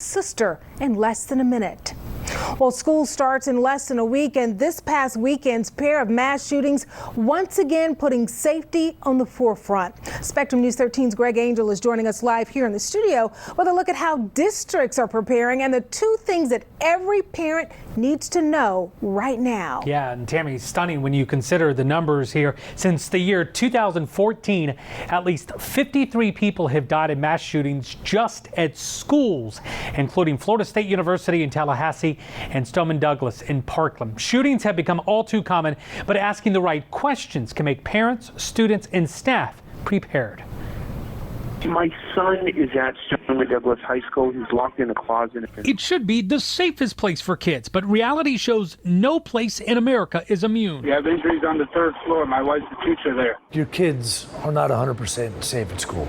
sister in less than a minute. Well, school starts in less than a week, and this past weekend's pair of mass shootings once again putting safety on the forefront. Spectrum News 13's Greg Angel is joining us live here in the studio with a look at how districts are preparing and the two things that every parent needs to know right now. Yeah, and Tammy, stunning when you consider the numbers here. Since the year 2014, at least 53 people have died in mass shootings just at schools, including Florida State University in Tallahassee and Stoneman Douglas in Parkland. Shootings have become all too common, but asking the right questions can make parents, students, and staff prepared. My son is at Stoneman Douglas High School. He's locked in a closet. It should be the safest place for kids, but reality shows no place in America is immune. We have injuries on the third floor. My wife's the teacher there. Your kids are not 100% safe at school.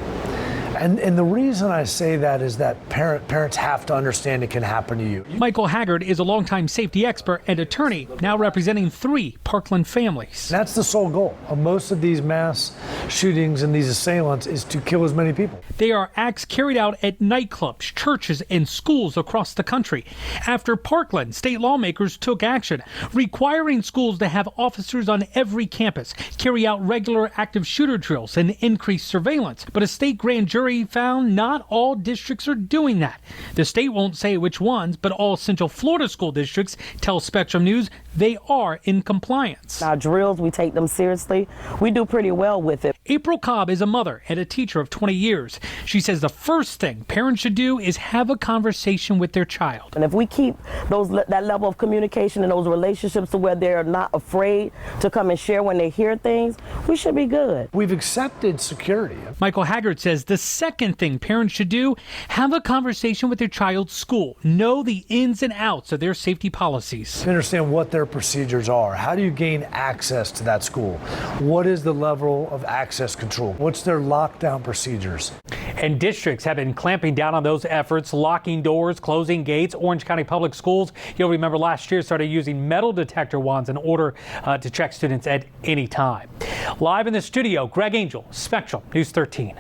And the reason I say that is that parents have to understand it can happen to you. Michael Haggard is a longtime safety expert and attorney, now representing 3 Parkland families. That's the sole goal of most of these mass shootings and these assailants is to kill as many people. They are acts carried out at nightclubs, churches, and schools across the country. After Parkland, state lawmakers took action, requiring schools to have officers on every campus, carry out regular active shooter drills, and increase surveillance. But a state grand jury found not all districts are doing that. The state won't say which ones, but all Central Florida school districts tell Spectrum News they are in compliance. Our drills, we take them seriously. We do pretty well with it. April Cobb is a mother and a teacher of 20 years. She says the first thing parents should do is have a conversation with their child. And if we keep that level of communication and those relationships to where they're not afraid to come and share when they hear things, we should be good. We've accepted security. Michael Haggard says the second thing parents should do, have a conversation with their child's school. Know the ins and outs of their safety policies. Understand what their procedures are. How do you gain access to that school? What is the level of access control? What's their lockdown procedures? And districts have been clamping down on those efforts, locking doors, closing gates. Orange County Public Schools, you'll remember last year, started using metal detector wands in order to check students at any time. Live in the studio, Greg Angel, Spectrum News 13.